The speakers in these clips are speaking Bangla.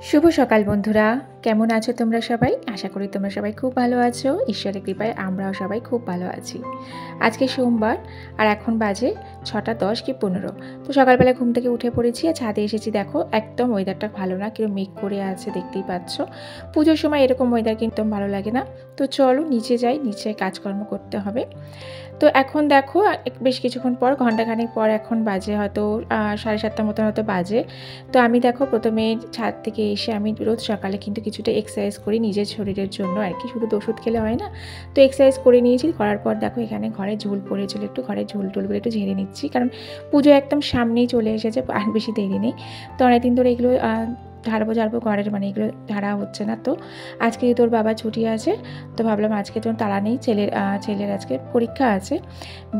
শুভ সকাল বন্ধুরা, কেমন আছো তোমরা সবাই? আশা করি তোমরা সবাই খুব ভালো আছো। ঈশ্বরের কৃপায় আমরাও সবাই খুব ভালো আছি। আজকে সোমবার আর এখন বাজে 6টা 10 কি 15। তো সকালবেলা ঘুম থেকে উঠে পড়েছি আর ছাদে এসেছি। দেখো একদম ওয়েদারটা ভালো না, কিরকম মেঘ করে আছে দেখতেই পাচ্ছ। পুজোর সময় এরকম ওয়েদার কিন্তু ভালো লাগে না। তো চলো নিচে যাই, নিচে কাজকর্ম করতে হবে। তো এখন দেখো বেশ কিছুক্ষণ পর, ঘন্টাখানেক পর এখন বাজে হয়তো 7:30 মতন হয়তো বাজে। তো আমি দেখো প্রথমে ছাদ থেকে এসে আমি রোজ সকালে কিন্তু কিছুটা এক্সারসাইজ করি নিজের শরীরের জন্য আর কি, শুধু ওষুধ খেলে হয় না। তো এক্সারসাইজ করে নিয়েছি, করার পর দেখো এখানে ঘরে ঝুল পড়েছিল, একটু ঘরে ঝুল টুলগুলো একটু ঝেড়ে নিচ্ছি, কারণ পুজো একদম সামনেই চলে এসেছে, আর বেশি দেরি নেই। তো অনেকদিন ধরে এগুলো ঝাড়বো ঘরের, মানে এগুলো ঝাড়া হচ্ছে না। তো আজকে তোর বাবা ছুটি আছে, তো ভাবলাম আজকে যখন তাড়া নেই, ছেলের আজকে পরীক্ষা আছে,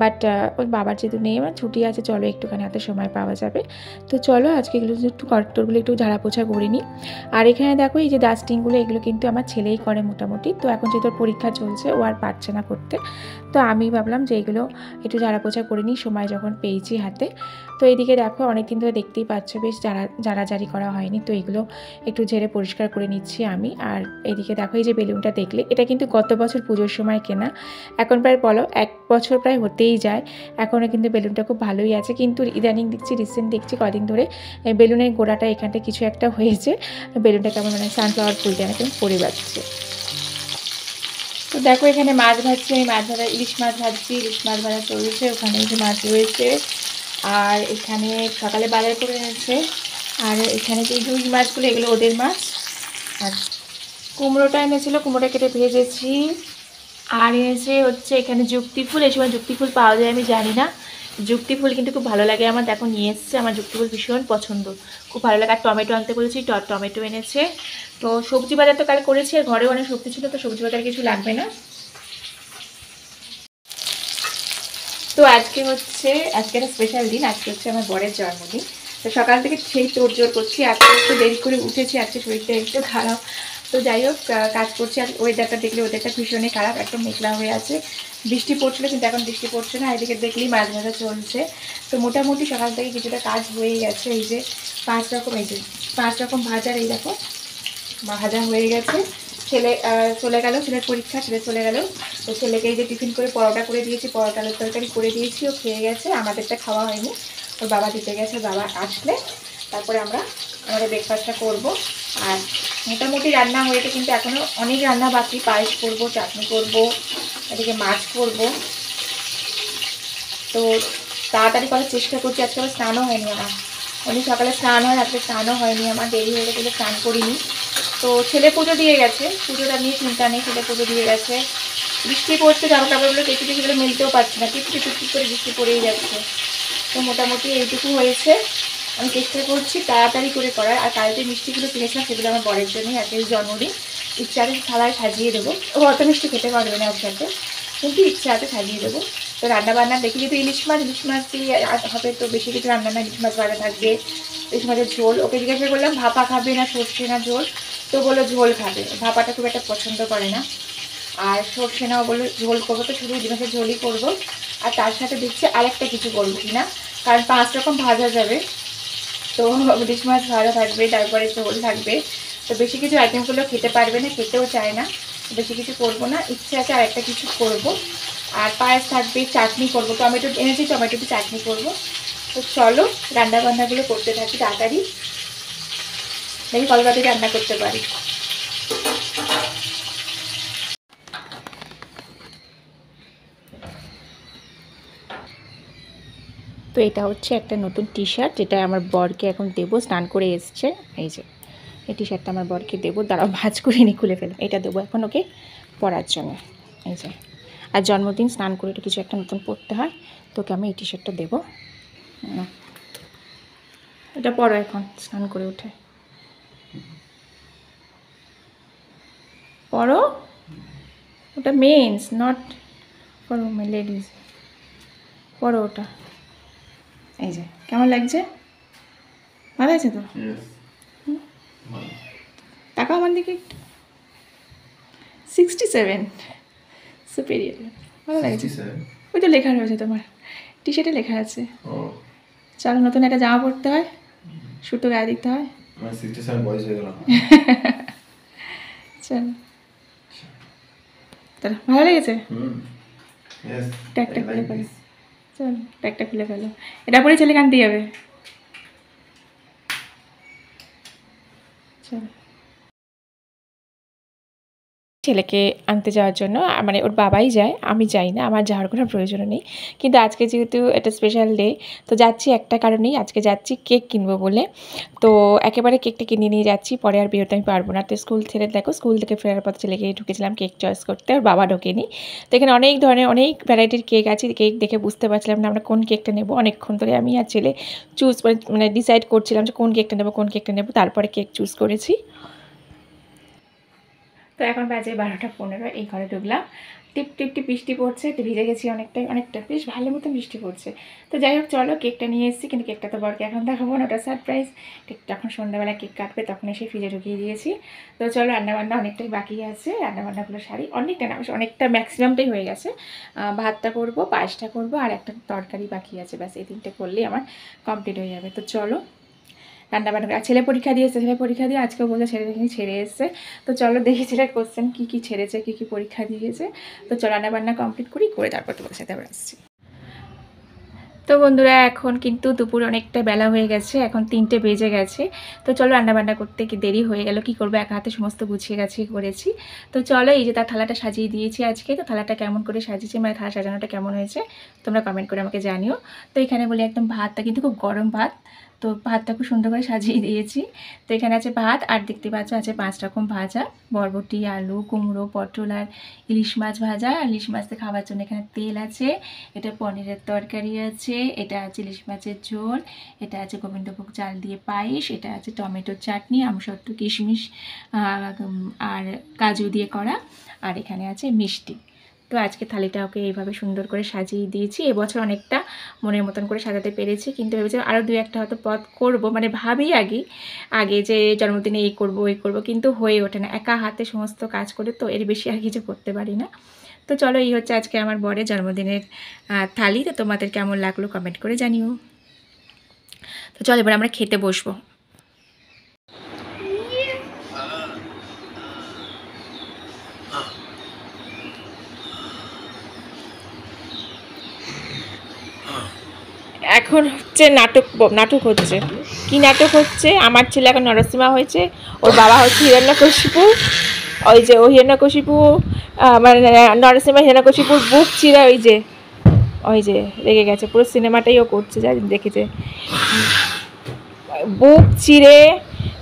বাট ওর বাবার যেহেতু নেই, আমার ছুটি আছে, চলো একটুখানি হাতে সময় পাওয়া যাবে। তো চলো আজকে এগুলো একটু কর্তরগুলো একটু ঝাড়া পোছা করে নিই। আর এখানে দেখো এই যে ডাস্টিংগুলো, এগুলো কিন্তু আমার ছেলেই করে মোটামুটি। তো এখন যেহেতু পরীক্ষা চলছে, ও আর পারছে না করতে, তো আমি ভাবলাম যে এগুলো একটু ঝাড়া পোছা করে নিই সময় যখন পেয়েছি হাতে। তো এইদিকে দেখো অনেকদিন ধরে দেখতেই পাচ্ছ বেশ ঝাড়াঝাড়ি করা হয়নি, তো এগুলো একটু ঝেড়ে পরিষ্কার করে নিচ্ছি আমি। আর এইদিকে দেখো এই যে বেলুনটা দেখলে, এটা কিন্তু গত বছর পুজোর সময় কেনা, এখন প্রায় বলো 1 বছর প্রায় হতেই যায়। এখনও কিন্তু বেলুনটা খুব ভালোই আছে, কিন্তু ইদানিং রিসেন্ট দেখছি কদিন ধরে বেলুনের গোড়াটা এখানটা কিছু একটা হয়েছে, বেলুনটা কেমন মানে সানফ্লাওয়ার ফুলটা কেমন পড়ে যাচ্ছে। তো দেখো এখানে মাছ ভাজছি, আমি মাছ ভাজা ইলিশ মাছ ভাজছি, ইলিশ মাছ ভাজা চলছে, ওখানে এই যে মাছ রয়েছে। আর এখানে সকালে বাজার করে এনেছে, আর এখানে যে রুই মাছগুলো এগুলো ওদের মাছ। আর কুমড়োটা এনেছিল, কুমড়োটা কেটে ভেজেছি। আর এনেছে হচ্ছে এখানে যুক্তি ফুল, এই সময় যুক্তি ফুল পাওয়া যায় আমি জানি না, যুক্তি ফুল কিন্তু খুব ভালো লাগে আমার, দেখো নিয়ে এসছে, আমার যুক্তি ফুল ভীষণ পছন্দ, খুব ভালো লাগে। আর টমেটো আনতে বলেছি, টমেটো এনেছে। তো সবজি বাজার তো কাল করেছি, আর ঘরেও অনেক সবজি ছিল, তো সবজি বাজার কিছু লাগবে না। তো আজকে একটা স্পেশাল দিন, আজকে হচ্ছে আমার বরের জন্মদিন। তো সকাল থেকে সেই তোড়জোড় করছি, আজকে একটু দেরি করে উঠেছি, আজকে শরীরটা একটু খারাপ। তো যাই হোক কাজ করছি। আর ওয়েদারটা দেখলে, ওয়েদারটা ভীষণই খারাপ, একদম মেঘলা হয়ে আছে, বৃষ্টি পড়ছিল কিন্তু এখন বৃষ্টি পড়ছে না। এদিকে দেখলেই মাছ ভাজা চলছে। তো মোটামুটি সকাল থেকে কিছুটা কাজ হয়ে গেছে। এই যে 5 রকম ভাজার, এই দেখো ভাজা হয়ে গেছে। ছেলে চলে গেল, ছেলের পরীক্ষা, ছেলে চলে গেল। তো ছেলেকে এই যে টিফিন করে পরোটা করে দিয়েছি, পরোটা আলুর তরকারি করে দিয়েছি, ও খেয়ে গেছে, আমাদেরটা খাওয়া হয়নি, ওর বাবা দিতে গেছে, বাবা আসলে তারপরে আমরা আমাদের ব্রেকফাস্টটা করব। আর মোটামুটি রান্না হয়েছে, কিন্তু এখনও অনেক রান্না বাকি, পায়েস করব, চাটনি করব, এদিকে মাছ করব। তো তাড়াতাড়ি করার চেষ্টা করছি। আজকে আবার স্নানও হয়নি আমার, অনেক সকালে স্নান হয়, আজকে স্নানও হয়নি আমার, দেরি হয়ে গেলে স্নান করিনি। তো ছেলে পুজো দিয়ে গেছে, পুজোটা নিয়ে চিন্তা নেই, ছেলে পুজো দিয়ে গেছে। বৃষ্টি পড়ছে, জামা কাপড়গুলো দেখি সেগুলো মিলতেও পারছে না, টিপটি টিপটি করে বৃষ্টি পড়েই যাচ্ছে। তো মোটামুটি এইটুকু হয়েছে, আমি চেষ্টা করছি তাড়াতাড়ি করে করার। আর কাল যে মিষ্টিগুলো কিনেছিলাম সেগুলো আমার বরের জন্যই, আজকে জন্মদিন, ইচ্ছাতে থালায় সাজিয়ে দেবো। ও অত মিষ্টি খেতে পারবে না ওর সাথে, কিন্তু ইচ্ছাতে সাজিয়ে দেবো। তো রান্নাবান্না দেখি, যেহেতু ইলিশ মাছ দিয়ে হবে, তো বেশি কিছু রান্না না, ইলিশ মাছ ভাজা থাকবে, ইলিশ মাছের ঝোল। ওকে জিজ্ঞাসা করলাম ভাপা খাবে না সর্ষে না ঝোল, তো বললো ঝোল খাবে, ভাপাটা খুব একটা পছন্দ করে না। আর সর্ষে নাও বললো ঝোল করবো, তো শুধু ইলিশ মাছের ঝোলই করবো। আর তার সাথে দেখছি আরেকটা কিছু করবো কিনা, কারণ 5 রকম ভাজা যাবে। তো ইলিশ মাছ ভাজা থাকবে, তারপরে ঝোল থাকবে, তো বেশি কিছু আইটেমগুলো খেতে পারবে না, খেতেও চায় না, বেশি কিছু করবো না, ইচ্ছে আছে আর একটা কিছু করবো। আর পায়েস থাকবে, চাটনি করবো, টমেটো এনেছি, টমেটোতে চাটনি করবো। তো চলো রান্নাবান্নাগুলো করতে থাকি তাড়াতাড়ি, দেখি কত তাড়াতাড়ি রান্না করতে পারি। তো এটা হচ্ছে একটা নতুন টি শার্ট, যেটা আমার বরকে এখন দেবো, স্নান করে এসছে। এই যে এই টি শার্টটা আমার বরকে দেবো, দাঁড়াও ভাঁজ করে নি, খুলে ফেলো, এটা দেবো এখন ওকে পরার জন্য। এই যে, আর জন্মদিন স্নান করে একটু কিছু একটা নতুন পরতে হয়, তোকে আমি এই টি শার্টটা দেবো। এটা পরো এখন স্নান করে উঠে, পরো, ওটা মেন্স নট ফর লেডিস, পরো ওটা। এই যে কেমন লাগছে, ভালো আছে তো? টাকা আমার দিকে একটু 67 সুপেরিয়ার, ভালো লাগছে। ওই তো লেখা রয়েছে তোমার টি শার্টে, লেখা আছে। চলো নতুন একটা জামা পরতে হয়, সুতো গায়ে দিতে হয়। আমার 67 বয়স হয়ে গেল। চল চল, ভালো লেগেছে? ইয়েস, ট্যাগটা খুলে ফেলো। চল ট্যাগটা খুলে ফেলো। এটা পরে ছেলে কানতে যাবে। চল ছেলেকে আনতে যাওয়ার জন্য মানে ওর বাবাই যায়, আমি যাই না, আমার যাওয়ার কোনো প্রয়োজন নেই। কিন্তু আজকে যেহেতু এটা স্পেশাল ডে, তো যাচ্ছি একটা কারণেই, আজকে যাচ্ছি কেক কিনবো বলে। তো একেবারে কেকটা কিনে নিয়ে যাচ্ছি, পরে আর বেরোতে আমি পারবো না। তো স্কুল ছেড়ে দেখো, স্কুল থেকে ফেরার পথে ছেলেকে ঢুকেছিলাম কেক চয়েস করতে, ওর বাবা ঢোকেনি। তো এখানে অনেক ধরনের অনেক ভ্যারাইটির কেক আছে, কেক দেখে বুঝতে পারছিলাম না আমরা কোন কেকটা নেবো। অনেকক্ষণ ধরে আমি আর ছেলে মানে ডিসাইড করছিলাম যে কোন কেকটা নেবো, তারপরে কেক চুজ করেছি। তো এখন বাজে 12:15, এই ঘরে ঢুকলাম। টিপ টিপ টিপ বৃষ্টি পড়ছে, তো ভিজে গেছি অনেকটা বেশ ভালো মতো বৃষ্টি পড়ছে। তো যাই হোক চলো, কেকটা নিয়ে এসেছি, কিন্তু কেকটা তো বরকে এখন দেখাবো না, ওটা সারপ্রাইজ। ঠিক যখন সন্ধ্যাবেলা কেক কাটবে তখন এসে ফ্রিজে ঢুকিয়ে দিয়েছি। তো চলো, রান্নাবান্না অনেকটাই বাকি আছে, রান্নাবান্নাগুলো সারি, অনেকটা ম্যাক্সিমামটাই হয়ে গেছে। ভাতটা করবো, পায়েসটা করবো, আর একটা তরকারি বাকি আছে, ব্যাস এই 3টে করলেই আমার কমপ্লিট হয়ে যাবে। তো চলো রান্নাবান্না, আর ছেলে পরীক্ষা দিয়ে আজকেও বলছে ছেড়ে এসছে। তো চলো দেখি ছেলের কোশ্চেন কী ছেড়েছে, কী পরীক্ষা দিয়েছে। তো চলো রান্নাবান্না কমপ্লিট করে তারপর তোমাদের সাথে আবার আসছি। তো বন্ধুরা, এখন কিন্তু দুপুর অনেকটা বেলা হয়ে গেছে, এখন 3টে বেজে গেছে। তো চলো রান্নাবান্না করতে কি দেরি হয়ে গেল, কি করবো, একা হাতে সমস্ত গুছিয়ে করেছি। তো চলো, এই যে তার থালাটা সাজিয়ে দিয়েছি আজকে। তো থালাটা কেমন করে সাজিয়েছি, মানে থালা সাজানোটা কেমন হয়েছে তোমরা কমেন্ট করে আমাকে জানিও। তো এখানে বলি একদম ভাতটা কিন্তু খুব গরম ভাত, তো ভাতটা খুব সুন্দর করে সাজিয়ে দিয়েছি। তো এখানে আছে ভাত, আর দেখতে পাচ্ছ আছে 5 রকম ভাজা, বরবটি, আলু, কুমড়ো, পটল আর ইলিশ মাছ ভাজা। ইলিশ মাছতে খাওয়ার জন্য এখানে তেল আছে, এটা পনিরের তরকারি আছে, এটা আছে ইলিশ মাছের ঝোল, এটা আছে গোবিন্দভোগ চাল দিয়ে পায়েস, এটা আছে টমেটোর চাটনি, আমসত্ত্ব, কিশমিশ আর কাজু দিয়ে করা, আর এখানে আছে মিষ্টি। তো আজকে থালিটা ওকে এইভাবে সুন্দর করে সাজিয়ে দিয়েছি। এবছর অনেকটা মনের মতন করে সাজাতে পেরেছি, কিন্তু ভেবেছি আরও 2-1টা হয়তো পদ করবো, মানে ভাবি আগে যে জন্মদিনে এই করবো কিন্তু হয়ে ওঠে না, একা হাতে সমস্ত কাজ করে, তো এর বেশি আর কিছু করতে পারি না। তো চলো, এই হচ্ছে আজকে আমার বরের জন্মদিনের থালি। তো তোমাদের কেমন লাগলো কমেন্ট করে জানিও। তো চলো এবার আমরা খেতে বসবো। এখন হচ্ছে নাটক হচ্ছে। কি নাটক হচ্ছে? আমার ছেলে এখন নরসিংহা হয়েছে, ওর বাবা হচ্ছে হিরণ্যকশিপু। ওই যে ওই হিরণ্যকশিপু, মানে নরসিংহা হিরণ্যকশিপুর বুক চিরা, ওই যে রেগে গেছে, পুরো সিনেমাটাই ও করছে, যা দেখেছে, বুক চিরে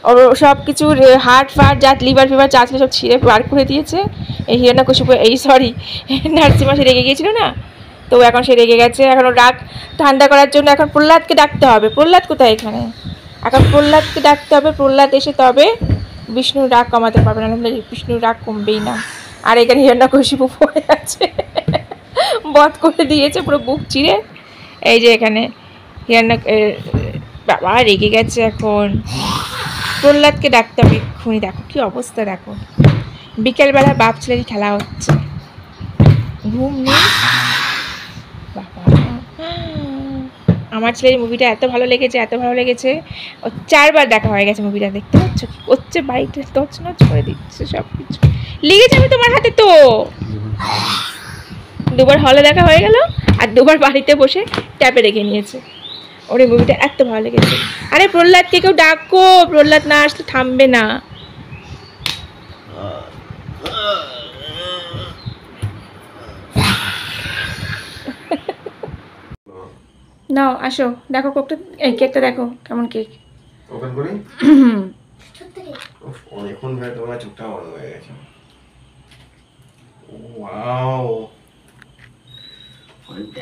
ওর সব কিছু, হার্ট ফার্ট যা লিভার ফিভার যা ছিল সব ছিঁড়ে বার করে দিয়েছে এই হিরণ্যকশিপু। নরসিংহা সে রেগে গিয়েছিল না, তো এখন সে রেগে গেছে। এখন রাগ ঠান্ডা করার জন্য এখন প্রহ্লাদকে ডাকতে হবে। প্রহ্লাদ কোথায় এখানে? এখন প্রহ্লাদকে ডাকতে হবে, প্রহ্লাদ এসে তবে বিষ্ণুর রাগ কমাতে পারবে না, বিষ্ণুর রাগ কমবেই না। আর এখানে হিরণ্যকশিপু পড়ে আছে, বধ করে দিয়েছে পুরো বুক চিরে। এই যে এখানে বাবা রেগে গেছে, এখন প্রহ্লাদকে ডাকতে হবে এক্ষুনি। দেখো কি অবস্থা, দেখো বিকেলবেলা বাপ ছেলের খেলা হচ্ছে, ঘুম নেই। বাবা, আমার ছেলের মুভিটা এত ভালো লেগেছে, ও 4বার দেখা হয়ে গেছে মুভিটা। দেখতে পাচ্ছ কি করছে, বাড়িতে তছনছ করে দিচ্ছে সব কিছু, লেগে যাবে তোমার হাতে। তো 2বার হলে দেখা হয়ে গেল, আর 2বার বাড়িতে বসে ট্যাপে রেখে নিয়েছে। ওর এই মুভিটা এত ভালো লেগেছে। আরে প্রহ্লাদকে কেউ ডাকো, প্রহ্লাদ না আসলে থামবে না। নাও আসো, দেখো কেকটা দেখো কেমন কেক। ওপেন করি। অনেকক্ষণ ধরে তোমার চোখটা বন্ধ হয়ে গেছে। ওয়াও,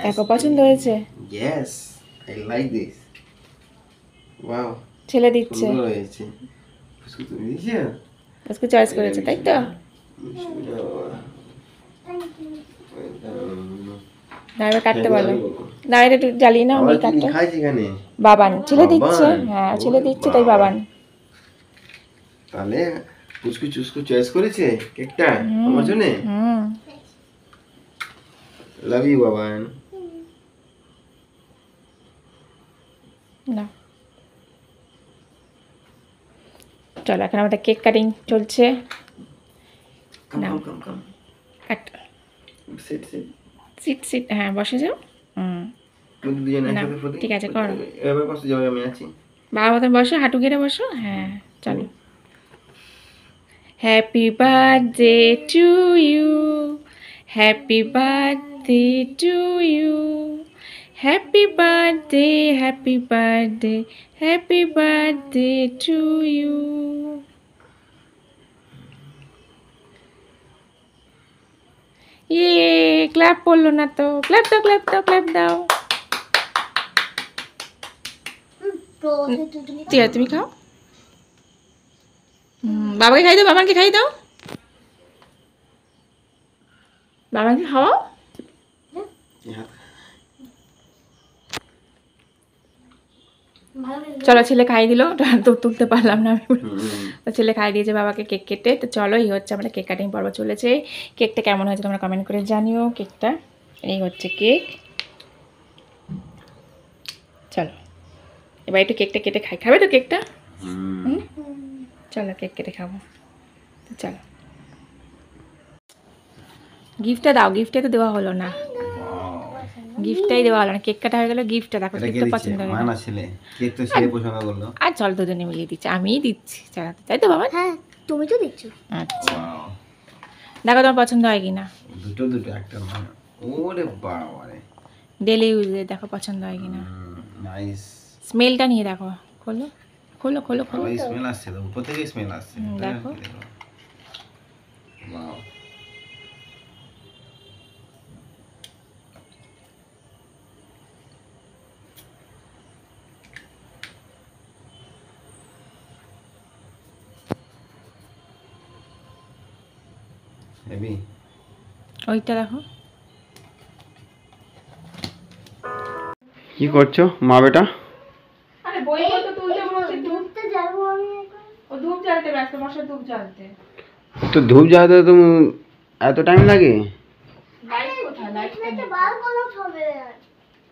দেখো পছন্দ হয়েছে? Yes, I like this. Wow, ছেলে দিচ্ছে, সুন্দর হয়েছে। তুমি দিয়েছো? আজকে চয়েস করেছে, তাই তো? না এবার কাটতে বলো, না এটা একটু জ্বালিয়ে নাও, আমি কাটতে। বাবান ছেলে দিচ্ছে, হ্যাঁ ছেলে দিচ্ছে, তাই বাবান। তাহলে পুচকু চুচকু চয়েস করেছে কেকটা আমার জন্য। Love you Baban. না চলো এখন আমাদের কেক কাটিং চলছে। কাম নাও। কাম কাম একটা সিট সিট সিট সিট, হ্যাঁ বসে যাও। দুজন না, একসাথে ফুটি ঠিক আছে, করো। এবার বসে যাবে, আমি আছি। বাবা মতন বসো, হাঁটু গেড়ে বসো, হ্যাঁ চলো। Happy birthday to you, happy birthday to you, happy birthday, happy birthday, happy birthday to you. Yay, clap পড়লো না তো, ক্ল্যাপ দাও, ক্ল্যাপ দাও, ক্ল্যাপ দাও। ঠিক আছে, তুমি খাও। বাবাকে খাই দাও, বাবাকে খাই দাও, বাবাকে খাওয়াও। চলো, ছেলে খাই দিল, তো তুলতে পারলাম না আমি। তো ছেলে খাই দিয়েছে বাবাকে কেক কেটে। তো চলো, এই হচ্ছে আমাদের কেক কাটিং পর্ব চলেছে। কেকটা কেমন হয়েছে তোমরা কমেন্ট করে জানিও। কেকটা এই হচ্ছে কেক। চলো এবার একটু কেকটা কেটে খাই, খাবে তো কেকটা? চলো কেক কেটে খাবো। তো চলো, গিফটটা দাও। গিফটটা তো দেওয়া হলো না, গিফটটাই দেওয়া হলো না। কেক কাটা হয়ে গেল, গিফটটা দেখো, কেক তো পছন্দ হলো না। ছেলে কেক তো ছেলে পছন্দ করলো। আর চল, দুজনে মিলিয়ে দিচ্ছি, আমিই দিচ্ছি, চালাতে তাই তো বাবা? হ্যাঁ তুমি তো দিচ্ছ। আচ্ছা, ওয়াও, দেখো তোমার পছন্দ হয় কিনা। দুটো দুটো একটা নয়। ওরে বাবা রে, ডেলি ইউজে দেখো পছন্দ হয় কিনা। নাইস। স্মেলটা নিয়ে দেখো, খোলো খোলো খোলো খোলো। ভালো স্মেল আসছে তো, উপর থেকে স্মেল আসছে। দেখো। Wow, heavy. ওইটা দেখো। কি করছো মা বেটা? আরে বই তো তুলতে বলছে, ঘুরতে যাবো আমি এখন। ও ধূপ জ্বালতে ব্যস্ত, মশার ধূপ জ্বালতে। তো ধূপ জ্বালাতে তুমি এত টাইম লাগে? লাইট কোথায়? লাইট এটা বার করা হবে।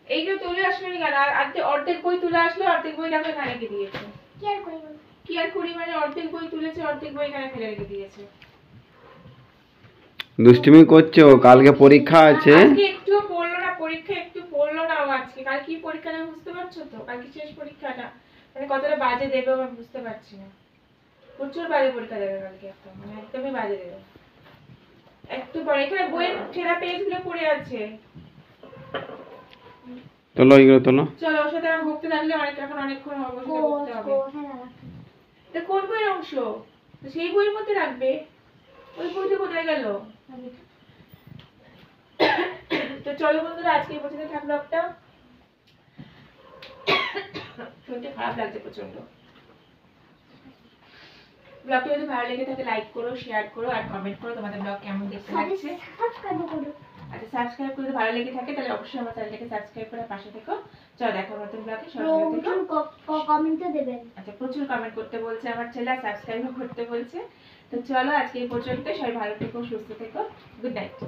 এই যে তুলে আসলো নি কেন? আর অর্ধেক বই তুলে আসলো, অর্ধেক বই দেখো এখানে রেখে দিয়েছে। কি আর করি বলো? কি আর করি মানে, অর্ধেক বই তুলেছে, অর্ধেক বই এখানে ফেলে রেখে দিয়েছে। দুষ্টুমি করছো, কালকে পরীক্ষা আছে। আজকে একটু পড়লো না, পরীক্ষা একটু পড়লো না ও আজকে। কাল কি পরীক্ষাটা বুঝতে পারছো তো? কাল কি শেষ পরীক্ষাটা, মানে কতটা বাজে দেবে আমি বুঝতে পারছি না। প্রচুর বাজে পরীক্ষা দেবে কালকে, একটা মানে একদমই বাজে দেবে। একটু পরে এখানে বইয়ের ছেঁড়া পেজগুলো পড়ে আছে। তোলো এগুলো তোলো। চলো, ওর সাথে আমার বকতে থাকলে এখন অনেকক্ষণ বসে বকতে হবে। হ্যাঁ এটা কোন বইয়ের অংশ? তো সেই বইয়ের মধ্যে রাখবে। ওই বইটা কোথায় গেল? তো চলো বন্ধুরা, আজকে এই পর্যন্ত থাকলো একটা। শরীরটা খারাপ লাগছে প্রচন্ড। ব্লগটি যদি ভালো লেগে থাকে লাইক করো, শেয়ার করো আর কমেন্ট করো তোমাদের ব্লগ কেমন দেখতে লাগছে। সাবস্ক্রাইব করো। আচ্ছা, সাবস্ক্রাইব করে ভালো লেগে থাকে তাহলে অবশ্যই আমার চ্যানেলটাকে সাবস্ক্রাইব করে পাশে থেকো। চলো দেখো নতুন ব্লগে, সবাই ভালো থেকো। প্রচুর কমেন্টে দেবেন। আচ্ছা, প্রচুর কমেন্ট করতে বলছে আমার ছেলে, সাবস্ক্রাইবও করতে বলছে। তো চলো আজকে এই পর্যন্ত, সবাই ভালো থেকো, সুস্থ থেকো, গুড নাইট।